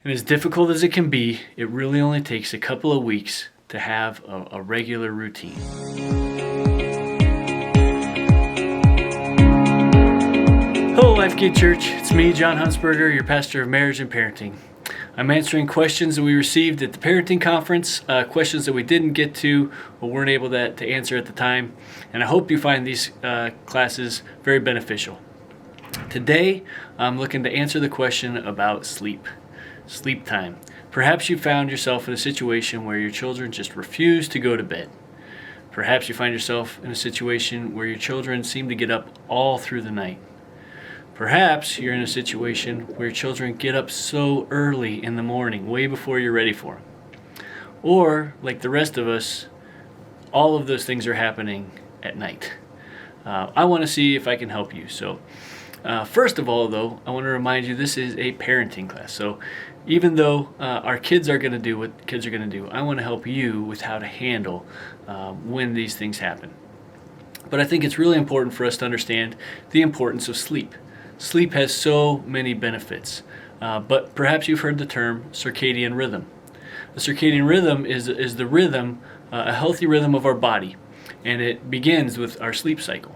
And as difficult as it can be, it really only takes a couple of weeks to have a regular routine. Hello, LifeGate Church. It's me, John Hunsberger, your pastor of marriage and parenting. I'm answering questions that we received at the parenting conference, questions that we didn't get to or weren't able to answer at the time. And I hope you find these classes very beneficial. Today, I'm looking to answer the question about sleep time. Perhaps you found yourself in a situation where your children just refuse to go to bed. Perhaps you find yourself in a situation where your children seem to get up all through the night. Perhaps you're in a situation where your children get up so early in the morning, way before you're ready for them. Or, like the rest of us, all of those things are happening at night. I want to see if I can help you. So, first of all, though, I want to remind you this is a parenting class. So, even though our kids are going to do what kids are going to do, I want to help you with how to handle when these things happen. But I think it's really important for us to understand the importance of sleep. Sleep has so many benefits, but perhaps you've heard the term circadian rhythm. The circadian rhythm is the rhythm, a healthy rhythm of our body, and it begins with our sleep cycle.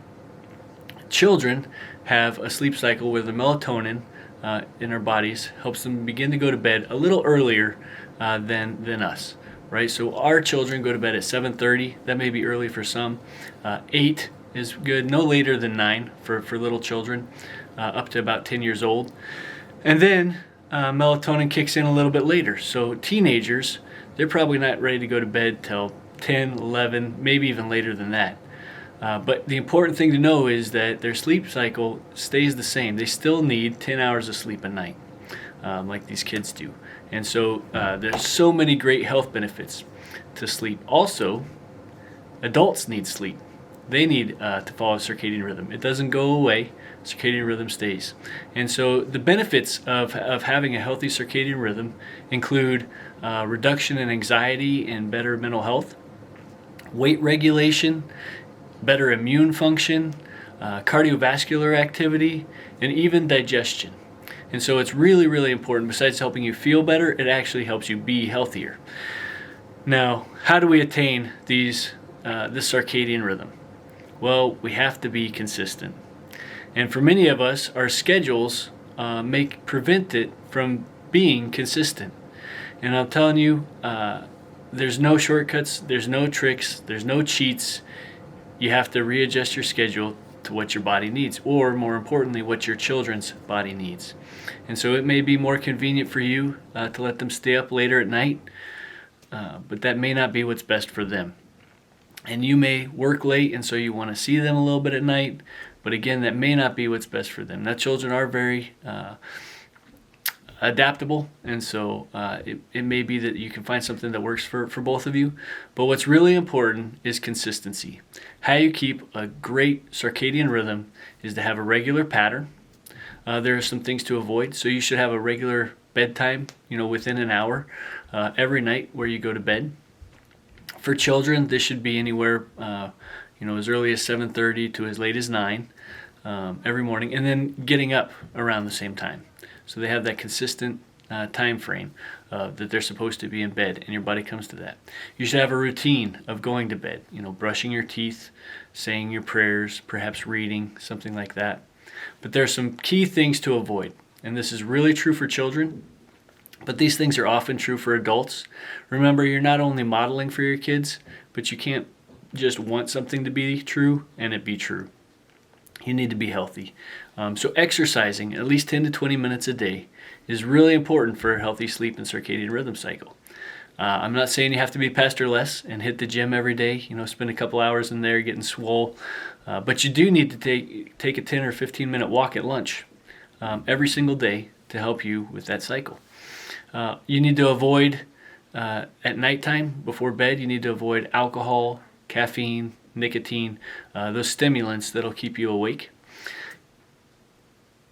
Children have a sleep cycle where the melatonin in our bodies helps them begin to go to bed a little earlier than us, right? So our children go to bed at 7:30. That may be early for some. 8 is good, no later than 9 for little children. Up to about 10 years old. And then melatonin kicks in a little bit later. So teenagers, they're probably not ready to go to bed till 10, 11, maybe even later than that. But the important thing to know is that their sleep cycle stays the same. They still need 10 hours of sleep a night, like these kids do. And so there's so many great health benefits to sleep. Also, adults need sleep. They need to follow circadian rhythm. It doesn't go away. Circadian rhythm stays. And so the benefits of having a healthy circadian rhythm include reduction in anxiety and better mental health, weight regulation, better immune function, cardiovascular activity, and even digestion. And so it's really, really important. Besides helping you feel better, it actually helps you be healthier. Now, how do we attain this circadian rhythm? Well, we have to be consistent. And for many of us, our schedules prevent it from being consistent. And I'm telling you, there's no shortcuts, there's no tricks, there's no cheats. You have to readjust your schedule to what your body needs, or more importantly, what your children's body needs. And so it may be more convenient for you to let them stay up later at night, but that may not be what's best for them. And you may work late, and so you want to see them a little bit at night. But again, that may not be what's best for them. Now, children are very adaptable, and so it may be that you can find something that works for both of you. But what's really important is consistency. How you keep a great circadian rhythm is to have a regular pattern. There are some things to avoid. So you should have a regular bedtime, within an hour every night where you go to bed. For children, this should be anywhere, as early as 7:30 to as late as 9 every morning, and then getting up around the same time. So they have that consistent time frame that they're supposed to be in bed, and your body comes to that. You should have a routine of going to bed, brushing your teeth, saying your prayers, perhaps reading, something like that. But there are some key things to avoid, and this is really true for children. But these things are often true for adults. Remember, you're not only modeling for your kids, but you can't just want something to be true and it be true. You need to be healthy. So exercising at least 10 to 20 minutes a day is really important for a healthy sleep and circadian rhythm cycle. I'm not saying you have to be Pastor Les and hit the gym every day, spend a couple hours in there getting swole. But you do need to take a 10 or 15 minute walk at lunch every single day to help you with that cycle. You need to avoid, at nighttime, before bed, you need to avoid alcohol, caffeine, nicotine, those stimulants that'll keep you awake.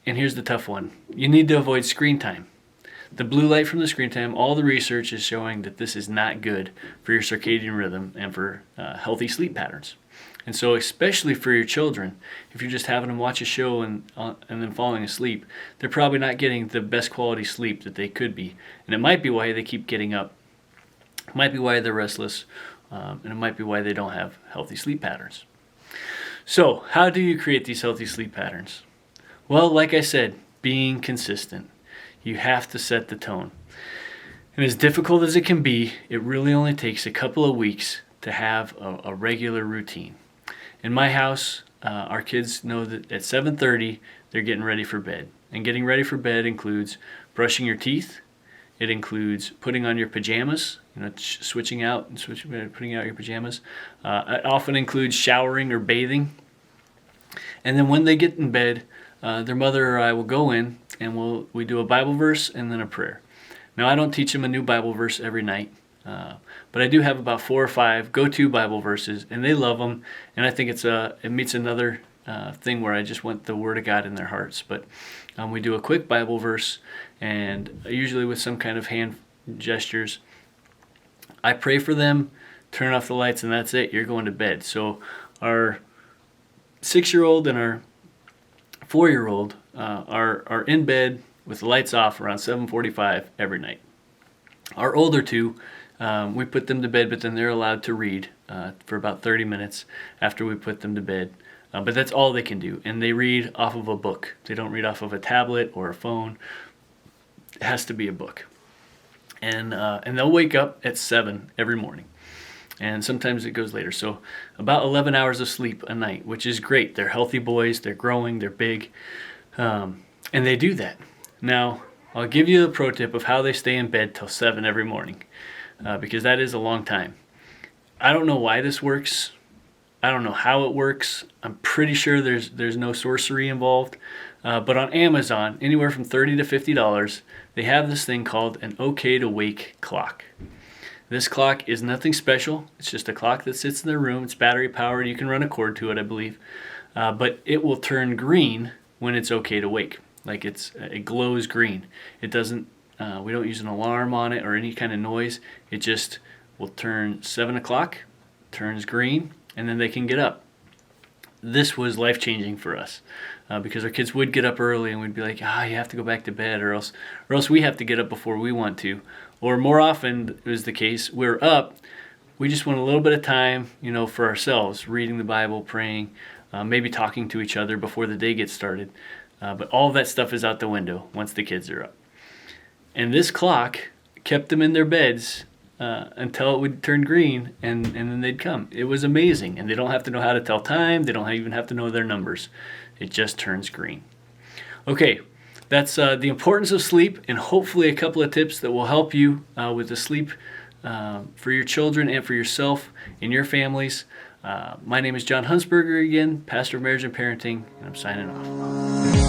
And here's the tough one. You need to avoid screen time. The blue light from the screen time, all the research is showing that this is not good for your circadian rhythm and for healthy sleep patterns. And so especially for your children, if you're just having them watch a show and then falling asleep, they're probably not getting the best quality sleep that they could be. And it might be why they keep getting up. It might be why they're restless. And it might be why they don't have healthy sleep patterns. So how do you create these healthy sleep patterns? Well, like I said, being consistent. You have to set the tone. And as difficult as it can be, it really only takes a couple of weeks to have a regular routine. In my house, our kids know that at 7:30 they're getting ready for bed. And getting ready for bed includes brushing your teeth. It includes putting on your pajamas, switching out and putting out your pajamas. It often includes showering or bathing. And then when they get in bed, their mother or I will go in and we do a Bible verse and then a prayer. Now, I don't teach them a new Bible verse every night, but I do have about 4 or 5 go-to Bible verses, and they love them. And I think it meets another thing where I just want the Word of God in their hearts. But we do a quick Bible verse, and usually with some kind of hand gestures. I pray for them, turn off the lights, and that's it. You're going to bed. So our 6-year-old and our 4-year-old are in bed with the lights off around 7:45 every night. Our older two, we put them to bed, but then they're allowed to read for about 30 minutes after we put them to bed. But that's all they can do, and they read off of a book. They don't read off of a tablet or a phone. It has to be a book. And they'll wake up at 7 every morning. And sometimes it goes later. So about 11 hours of sleep a night, which is great. They're healthy boys. They're growing. They're big. And they do that. Now, I'll give you a pro tip of how they stay in bed till 7 every morning, because that is a long time. I don't know why this works. I don't know how it works. I'm pretty sure there's no sorcery involved. But on Amazon, anywhere from $30 to $50, they have this thing called an OK to Wake clock. This clock is nothing special. It's just a clock that sits in their room. It's battery powered. You can run a cord to it, I believe. But it will turn green when it's OK to wake. Like it glows green. It doesn't. We don't use an alarm on it or any kind of noise. It just will turn 7 o'clock, turns green, and then they can get up. This was life-changing for us because our kids would get up early and we'd be like, you have to go back to bed, or else we have to get up before we want to. Or more often it was the case, we're up, we just want a little bit of time, for ourselves, reading the Bible, praying, maybe talking to each other before the day gets started. But all of that stuff is out the window once the kids are up. And this clock kept them in their beds until it would turn green, and then they'd come. It was amazing. And they don't have to know how to tell time. They don't even have to know their numbers. It just turns green. Okay, that's the importance of sleep, and hopefully a couple of tips that will help you with the sleep for your children and for yourself and your families. My name is John Hunsberger again, pastor of marriage and parenting, and I'm signing off.